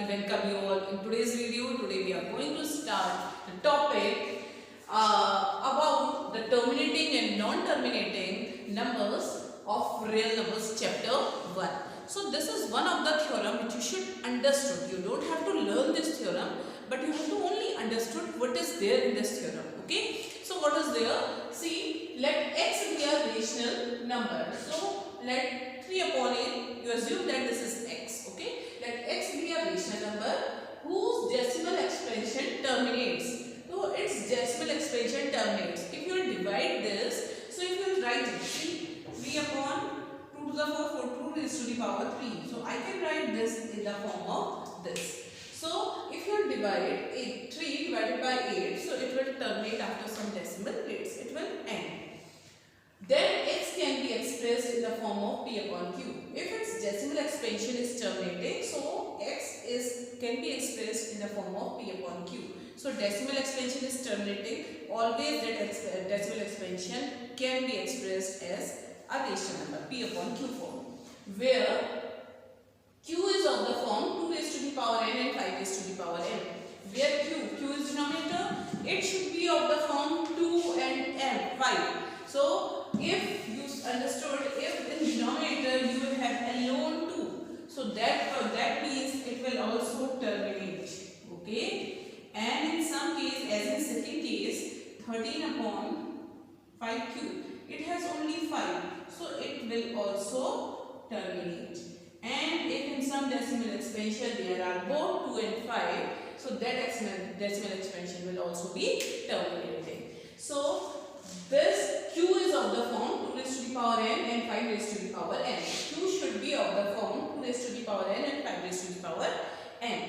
welcome you all in today's video. Today we are going to start the topic about the terminating and non-terminating numbers of real numbers chapter 1. So this is one of the theorem which you should understood. You don't have to learn this theorem, but you have to only understood what is there in this theorem. Okay. So what is there? See, let x be a rational number. So let 3 upon it, you assume that this is x. Okay. Let x be a rational number whose decimal expansion terminates. So its decimal expansion terminates. If you will divide this, so if you will write it, see 3 upon 2 to the power 4, 2 raised to the power 3. So I can write this in the form of this. So if you divide 3 divided by 8, so it will terminate after some decimal places. It will end. Then x can be expressed in the form of p upon q. If its decimal expansion is terminating, so x can be expressed in the form of p upon q. So decimal expansion is terminating. Always that decimal expansion can be expressed as a rational number p upon q form, where q is of the form 2 raised to the power n and 5 raised to the power n. Where q is denominator, it should be of the form 2 and n, 5. So if you understood, if in denominator you will have alone 2, so that means it will also terminate. Okay, and in some case, as in second case, 13 upon 5 cube, it has only 5, so it will also terminate. And if in some decimal expansion there are both 2 and 5, so that decimal expansion will also be terminating. So this q is of the form 2 raised to the power n and 5 raised to the power n. Q should be of the form 2 raised to the power n and 5 raised to the power n.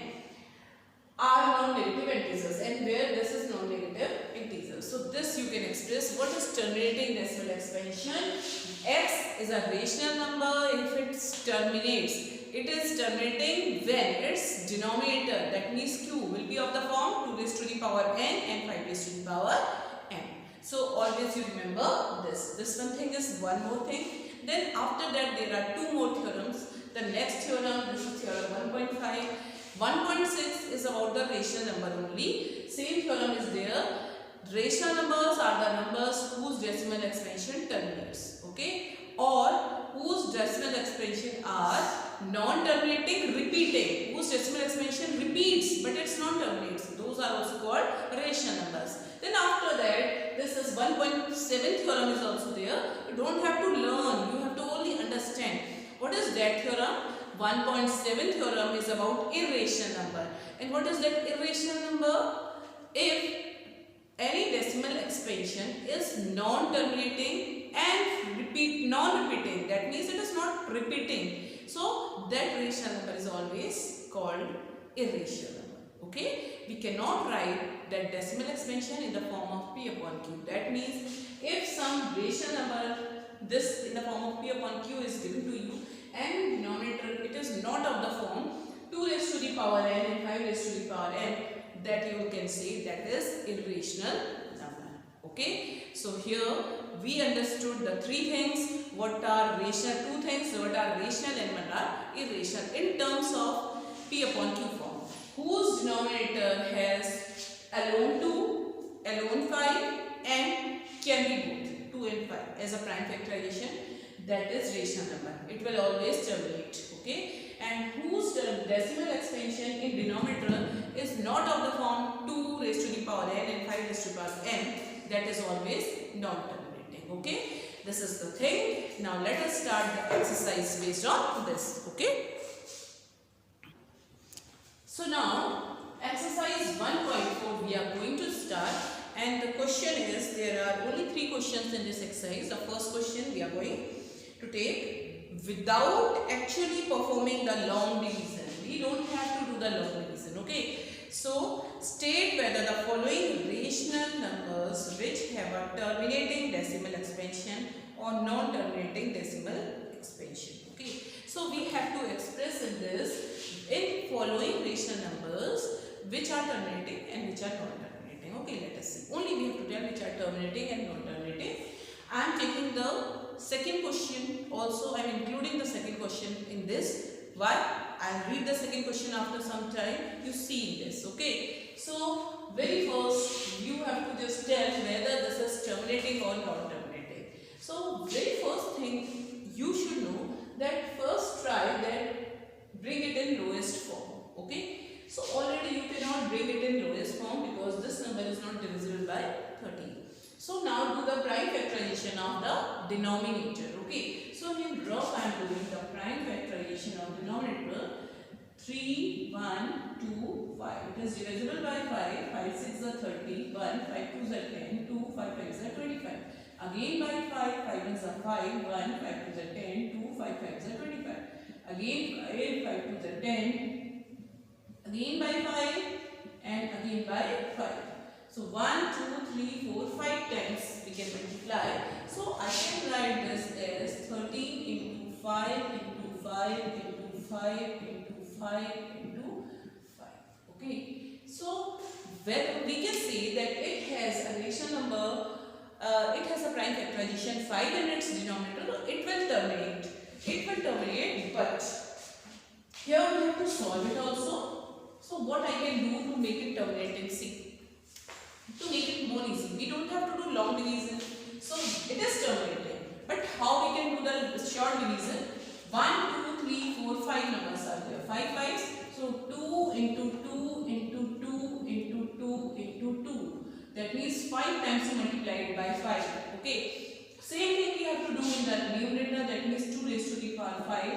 Are non-negative integers, and where this is non-negative integers. So this you can express what is terminating decimal expansion. X is a rational number if it terminates. It is terminating when its denominator, that means q, will be of the form 2 raised to the power n and 5 raised to the power n. So always you remember this. This one thing is one more thing. Then after that there are two more theorems. The next theorem, this is theorem 1.5. 1.6 is about the rational number only. Same theorem is there. Rational numbers are the numbers whose decimal expansion terminates. Okay, or whose decimal expansion are non-terminating, repeating. Whose decimal expansion repeats but it's non-terminates. Those are also called rational numbers. Then after that, this is 1.7 theorem is also there. You don't have to learn. You have to only understand. What is that theorem? 1.7 theorem is about irrational number. And what is that irrational number? If any decimal expansion is non-terminating and non-repeating, that means it is not repeating. So that rational number is always called irrational number. Okay, we cannot write that decimal expansion in the form of p upon q. That means if some rational number, this in the form of p upon q is given to you, and denominator it is not of the form 2 raised to the power n and 5 raised to the power n, that you can say that is irrational number. Okay, so here we understood the three things, what are rational, two things, what are rational and what are irrational in terms of p upon q form, whose denominator has alone 2, alone 5 and can be both 2 and 5 as a prime factorization. That is rational number. It will always terminate. Okay, and whose decimal expansion in denominator is not of the form 2 raised to the power n and 5 raised to the power n, that is always non-terminating. Okay, this is the thing. Now let us start the exercise based on this. Okay, so now exercise 1.4 we are going to start, and the question is, there are only 3 questions in this exercise. The first question we are going to take without actually performing the long division. We don't have to do the long division. Okay, so state whether the following rational numbers which have a terminating decimal expansion or non-terminating decimal expansion. Okay, so we have to express in this in following rational numbers which are terminating and which are non-terminating. Okay, let us see. Only we have to tell which are terminating and non-terminating. I am taking the second question also. I am including the second question in this. Why? I'll read the second question after some time. You see this, okay? So very first you have to just tell whether this is terminating or non-terminating. So very first thing you should know that first try that bring it in lowest form, okay? So already you cannot bring it in lowest form because this number is not divisible by 13. So now do the prime factorization of the denominator, okay? So in rough I am doing the prime factorization of denominator. 3, 1, 2, 5. It is divisible by 5. 5, 6 is 30. 1, 5, 2 is 10. 2, 5, 5 is 25. Again by 5. 5 is 5. 1, 5, 2 is 10. 2, 5, 5 is 25. Again 5, 5, 2 is 10. Again by 5. And again by 5. So 1, 2, 3, 4, 5 times we can multiply. So I can write this as 13 into 5 into 5 into 5 into 5 into 5. Okay. So when we can say that it has a rational number, it has a prime factorization 5 in its denominator, it will terminate. It will terminate, but here we have to solve it also. So what I can do to make it terminate in C? To make it more easy, we don't have to do long division. So it is terminating. But how we can do the short division? 1, 2, 3, 4, 5 numbers are there. 5 5s. So 2 into 2 into 2 into 2 into 2. That means 5 times you multiply it by 5. Okay. Same thing we have to do in the numerator. That means 2 raised to the power 5.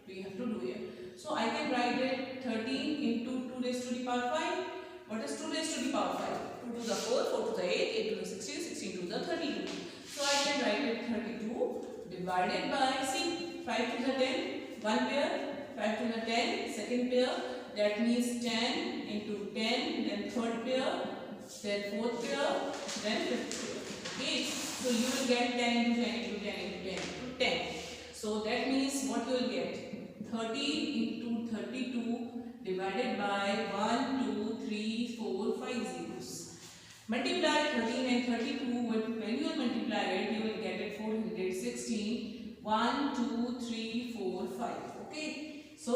We have to do here. So I can write it 13 into 2 raised to the power 5. What is 2 raised to the power 5? 2 to the 4, 4 to the 8, 8 to the 16, 16 to the 32. So I can write it 32 divided by, see, 5 to the 10, one pair, 5 to the 10, second pair, that means 10 into 10, then third pair, then fourth pair, then fifth pair. Okay, so you will get 10 into 10 into 10 into 10 into 10. So that means what you will get? 30 into 32 divided by 1, 2, 3, 4, 5 zeros. Multiply 13 and 32, when you multiply it, you will get it 416. 1, 2, 3, 4, 5. Okay. So,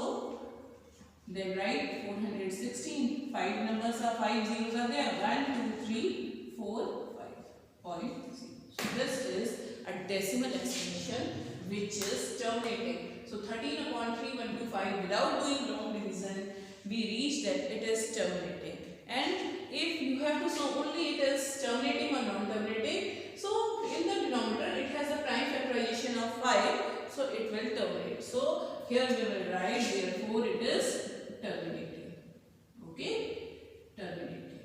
then write 416. 5 numbers are 5 zeros are there. 1, 2, 3, 4, 5. 0.0. So, this is a decimal explanation which is terminating. So, 13 upon 3, 1, 2, 5 without doing long division, we reach that it is terminating. And if you have to show only it is terminating or non-terminating, so in the denominator it has a prime factorization of 5, so it will terminate. So here we will write, therefore it is terminating. Okay, terminating.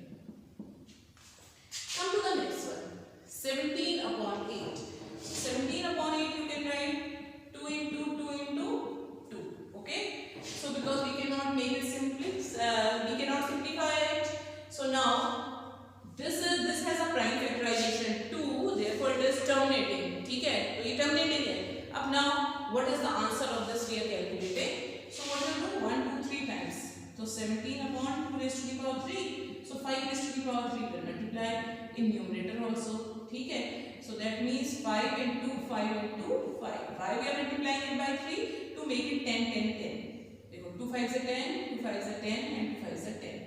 Come to the next one. 17 upon 8. 17 upon 8 you can write 2 into 2 into 2. Okay. So because we cannot make it simply, we cannot simplify it. So now this has a prime factorization 2, therefore it is terminating. Okay, so it terminating it. Up now, what is the answer of this we are calculating? So what will do? 1, 2, 3 times. So 17 upon 2 raised to the power 3. So 5 raised to the power 3 will multiply in numerator also. Okay, so that means 5 into 5 into 5. Why we are multiplying it by 3? To make it 10, 10, 10. 2 5s are 10, 2 5s are 10 and 2 5s are 10.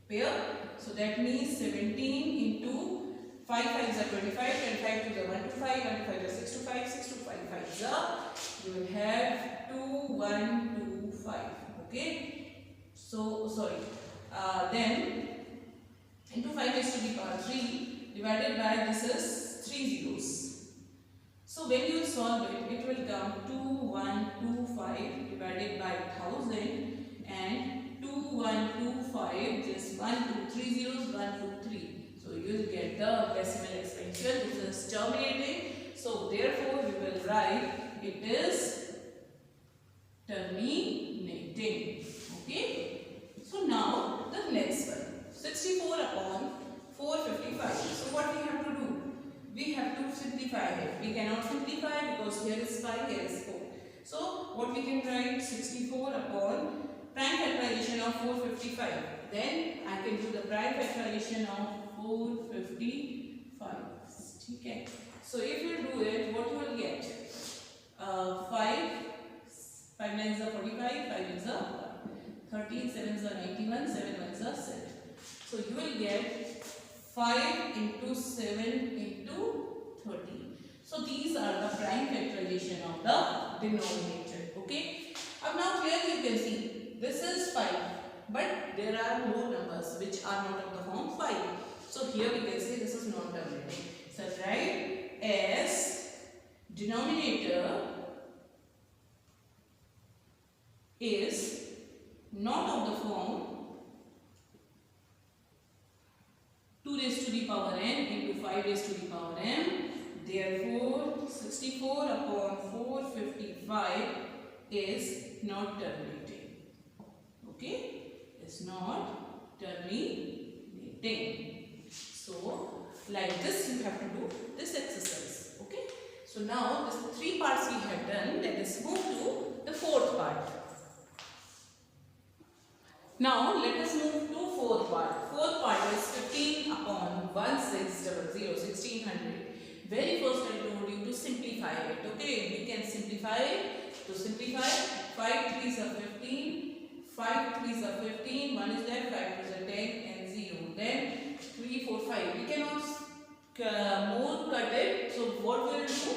Pair. So that means 17 into 5 5s are 25, 25 to the 1 to 5, 1 to 5 is 6 to 5, 6 to 5 5s are. You will have 2, 1, 2, 5. Okay. So sorry. Then into 5 raised to the power 3 divided by this is 3 zeros. So when you solve it, it will come 2125 divided by 1000 and 2125, just 1, 2, 3 zeros, 1, 2, 3. So you will get the decimal expansion. This is terminating. So therefore we will write it is terminating. Okay. So now the next one, 64 upon 455. So what we have to do? We have to simplify it. We cannot simplify because here is 5, here is 4. So what we can write? 64 upon prime factorization of 455. Then I can do the prime factorization of 455. Okay. So if you do it, what you will get? 5 5 9s are 45, 5 8s are 13, 7s are 91, 7 1s are 7. So you will get 5 into 7 into 13. So these are the prime factorization of the denominator. Okay. Now clearly you can see this is 5, but there are more numbers which are not of the form 5. So here we can say this is non-terminating. So write as denominator is not of the form 2 raised to the power n into 5 raised to the power m. Therefore 64 upon 455 is not terminating. Okay, it's not terminating. So like this you have to do this exercise. Okay, so now this 3 parts we have done. Let us move to the 4th part. Now let us move to 4th part. 4th part is 15 upon 1600, 1600. Very first I told you to simplify it. Okay, we can simplify it. To simplify, 5 3s are 15, 5 3s are 15, 1 is there, 5 2s are 10 and 0. Then 3 4 5. We cannot more cut it. So what will do?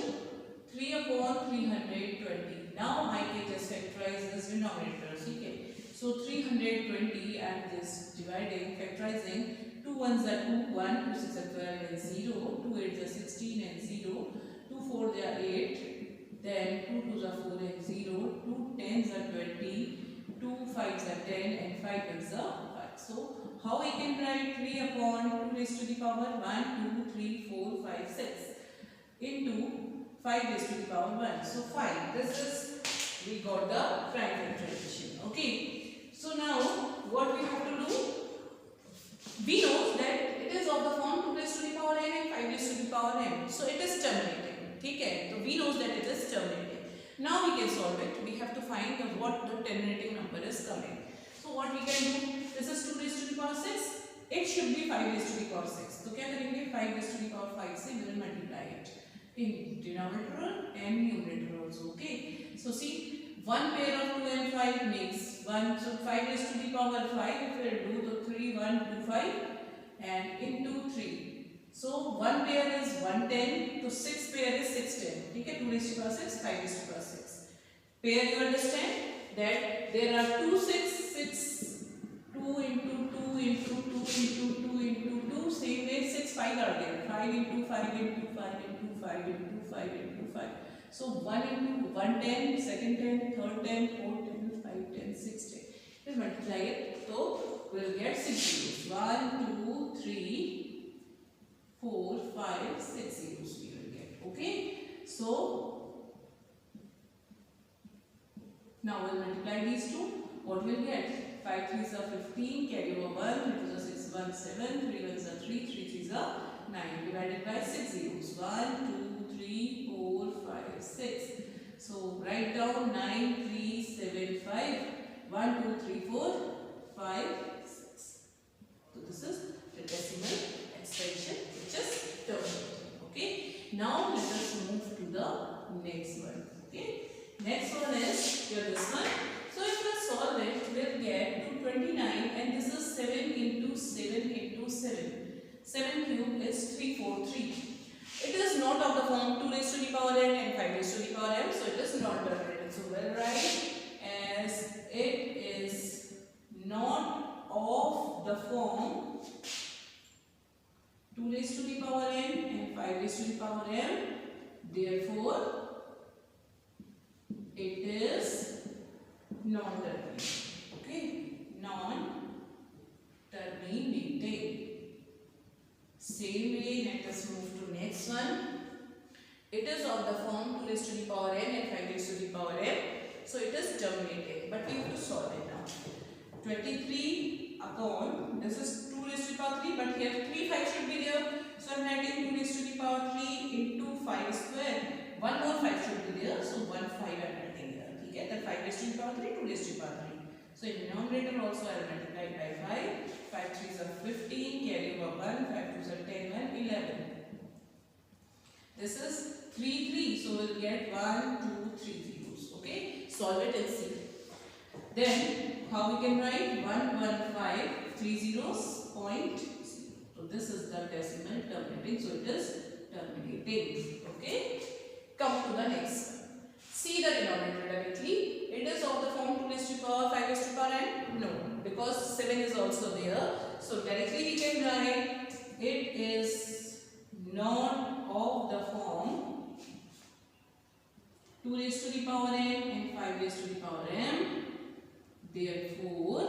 3 upon 320. Now I can just factorize this denominator. Okay. So 320 and this dividing, factorizing, 2 1s are 2, 1, 2 6 are 12 and 0, 2 8s are 16 and 0, 2 4 they are 8, then 2 2s are 4 and 0, 2 10s are 20, 2 5s are 10 and 5 1s are 5. So how we can write 3 upon 2 raised to the power 1, 2, 3, 4, 5, 6 into 5 raised to the power 1. So 5. This is, we got the prime factorization. Okay. So now what we have to do? We know that it is of the form 2 raised to the power n and 5 raised to the power m. So it is terminating. Okay. So we know that it is terminating. Now we can solve it. We have to find what the terminating number is coming. So what we can do? This is 2 raised to the power 6. It should be 5 raised to the power 6. So क्या करेंगे? 5 raised to the power 5 से we will multiply it in denominator and numerator also. Okay. So see, one pair of 2 and 5 makes 1. So 5 raised to the power 5. If we do the 3 1 2 5 and into 3. So 1 pair is 110. So 6 pair is 610. Okay. 2 raised to the power 6, 5 raised to the power 6. Pair, you understand that there are 2 6 6 2 into 2 into 2 into 2 into 2. Same way 6 5 are there. 5 into 5 into 5 into 5 into 5 into 5. So 1 into 110, second 10, third 10, fourth 10, 5 10, 6 10. Let's multiply it. So we will get 6 zeros. 1, 2, 3, 4, 5, 6 zeros we will get. Okay. So now we will multiply these two. What we will get? 5 3s are 15, carry over 1, it is a 6 1 7, 3 1s are 3, 3 3s are 9, divided by 6 zeros. 1, 2, 3, 4, 5, 6. So write down 9, 3, 7, 5, 1, 2, 3, 4, 5, 6. So this is the decimal extension which is terminating. Okay. Now let us move to the next one. Okay. Next one is here this one. So if we solve it, we will get 229 and this is 7 into 7 into 7. 7 cube is 343. It is not of the form 2 raised to the power n and 5 raised to the power m. So it is not terminated. So we will write as it is not of the form 2 raised to the power n and 5 raised to the power m. Therefore, it is non-terminating. Okay, non-terminating. Same way, let us move to next one. It is of the form 2 raised to the power n and 5 raised to the power m. So it is terminating, but we have to solve it now. 23 upon, this is 2 raised to the power 3, but here 3 5 should be there. So I am writing 2 raised to the power 3 into 5 square. One more 5 should be there, so 1 5 I am writing here. Okay, then 5 raised to the power 3, 2 raised to the power 3. So in denominator also I will multiply by 5. 5 3s are 15, carry over 1, 5 2s are 10, 1, 11. This is 3 3, so we will get 1 2 3 zeros. Okay, solve it and see. Then how we can write 11530.0. So this is the decimal terminating. So it is terminating. Okay. Come to the next one. See the denominator directly. It is of the form 2 raised to the power 5 raised to the power n? No, because 7 is also there. So directly we can write it is not of the form 2 raised to the power n and 5 raised to the power m. Therefore,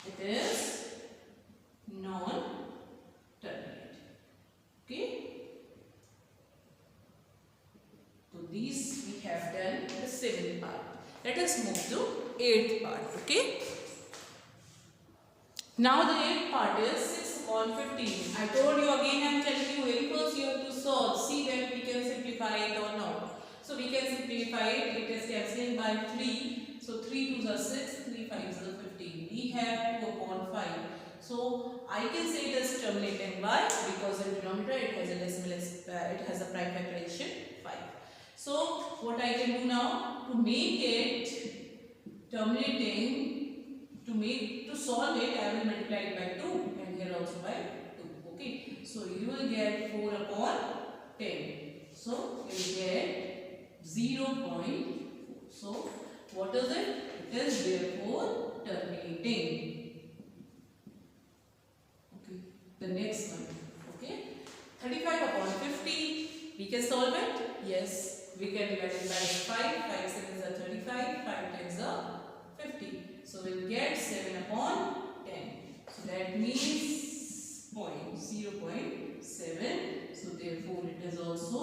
it is non-terminating. Okay. So these we have done the 7th part. Let us move to 8th part. Okay. Now the 8th part is 6 upon 15. I told you again, I am telling you very first you have to solve. See that we can simplify it or not. So we can simplify it. It is cancelling by 3. So 3 2s are 6, 3 5s are 15. We have 2 upon 5. So I can say it is terminating by, because in denominator it has a decimal, it has a prime factorization 5. So what I can do now to make it terminating, to solve it, I will multiply it by 2 and here also by 2. Okay. So you will get 4 upon 10. So you will get 0.4. So what is it? It is therefore terminating. Okay. The next one. Okay. 35 upon 50. We can solve it. Yes. We can divide it by 5. 5 7s are 35. 5 10s are 50. So we will get 7 upon 10. So that means 0.7. So therefore it is also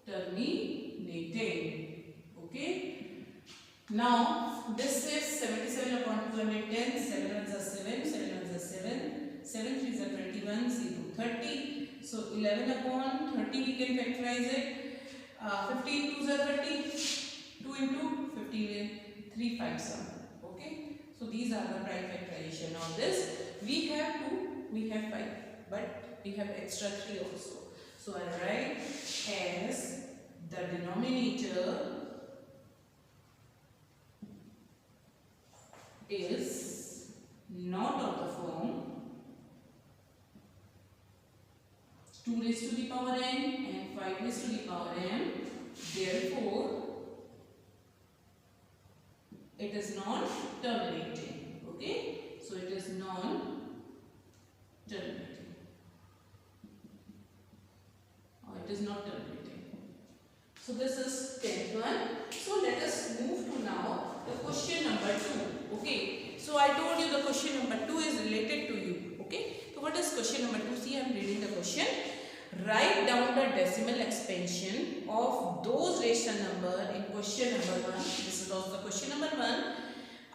terminating. Okay. Now this is 77 upon 210. 7 ones are 7. 7 ones are 7. 7 3s are 21. 0 30. So 11 upon 30 we can factorize it. 15 2s are 30. 2 into 15 3 5s are. Okay. So these are the prime factorization of this. We have 2, we have 5, but we have extra 3 also. So I write as the denominator is not of the form 2 raised to the power n and 5 raised to the power m. Therefore, it is non-terminating. Okay. So it is non-terminating. Or it is not terminating. So this is 10th one. So let us move to now the question number 2. Okay. So I told you the question number 2 is related to you. Okay. So what is question number 2? See, I am reading the question. Write down the decimal expansion of those rational number in question number 1. This is also question number 1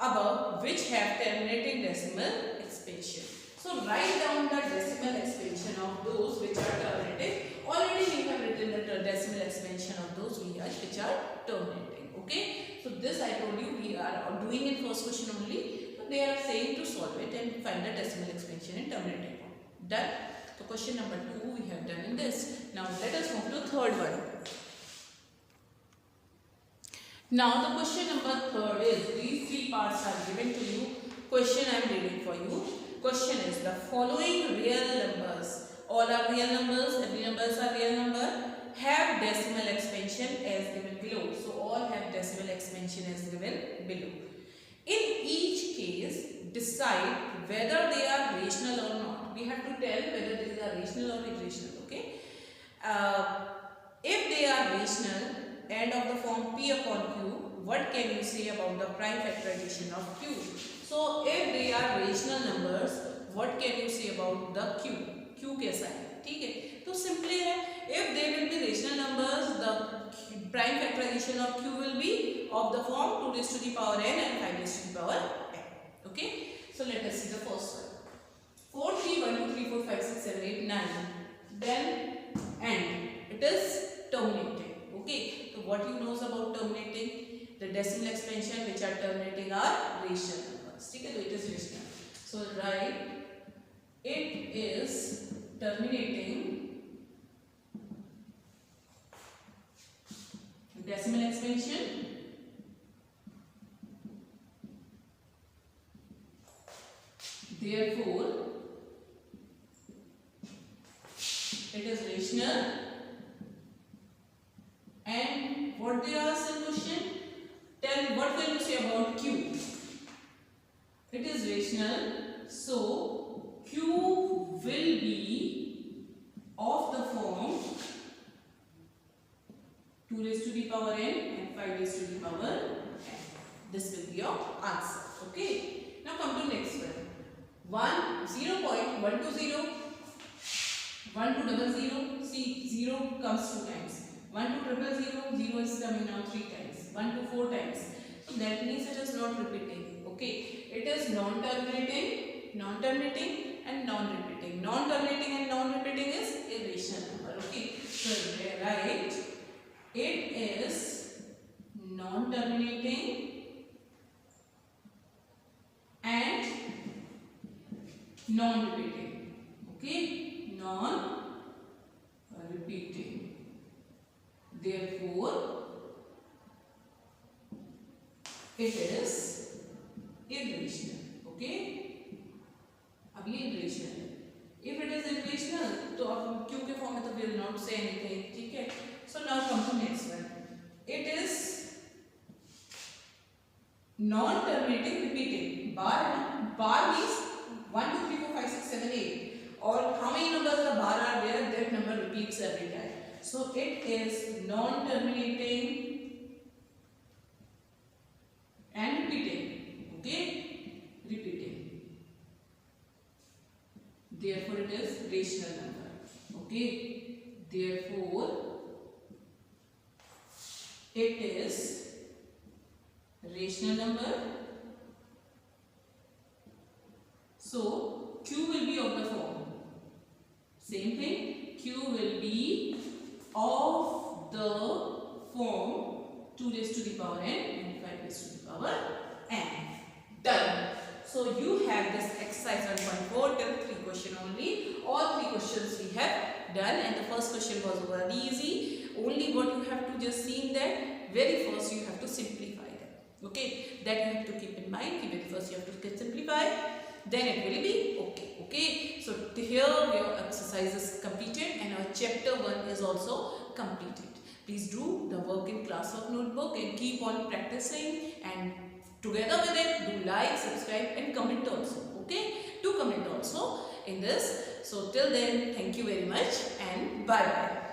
above which have terminating decimal expansion. So write down the decimal expansion of those which are terminating. Already we have written the decimal expansion of those which are terminating. Okay. So this I told you we are doing in first question only. So they are saying to solve it and find the decimal expansion in terminating form. Done. So question number 2 we have done in this. Now let us move to third one. Now the question number 3 is, these 3 parts are given to you. Question I am reading for you. Question is, the following real numbers, all are real numbers, every numbers are real number, have decimal expansion as given below. So all have decimal expansion as given below. In each case, decide whether they are rational or not. We have to tell whether these are rational or irrational. Okay. If they are rational and of the form P upon Q, what can you say about the prime factorization of Q? So if they are rational numbers, what can you say about the Q? Q कैसा है? ठीक है. तो simply है, if they will be rational numbers, the prime factorization of Q will be of the form 2 raised to the power n and 5 raised to the power n. Okay. So let us see the first one. 4 3 1 2 3 4 5 6 7 8 9. Then end. It is terminating. Okay. So what you knows about terminating? The decimal expansion which are terminating are rational numbers. Okay. So it is rational. So write it is terminating decimal expansion Therefore, it is rational. And what they ask in question? Tell what will you say about Q? It is rational. So Q will be of the form 2 raised to the power n and 5 raised to the power n. This will be your answer. Okay. Now come to next one. 0.120, 1 to 00. See, 0 comes 2 times. 1 to 000, 0 is coming now 3 times. 1 to 4 times. So that means it is not repeating. Okay. It is non-terminating, non-terminating and non-repeating. Non-terminating and non-repeating is irrational number. Okay. So write it is non-terminating and non-repeating. Okay. Non-repeating. Therefore, it is irrational. Okay. अब ये irrational है. If it is irrational, तो अब Q के form में तो will not say anything. ठीक है. So now come to next one. It is non-terminating repeating. Bar means 1, 2, 3, 4, 5, 6, 7, 8. Or how many numbers the bar are there? That number repeats every time. So it is non-terminating and repeating. Okay? Repeating. Therefore it is rational number. Okay? Therefore it is rational number. So Q will be of the form. Same thing. Q will be of the form 2 raised to the power n and 5 raised to the power n. Done. So you have this exercise 1.4 till 3 question only. All 3 questions we have done, and the first question was very easy. Only what you have to just see in that, very first you have to simplify them. Okay, that you have to keep in mind. Very first you have to get simplify, then it will be okay. Okay, so here your exercise is completed and our chapter 1 is also completed. Please do the work in class of notebook and keep on practicing, and together with it do like, subscribe and comment also. Okay, do comment also in this. So till then, thank you very much and bye bye.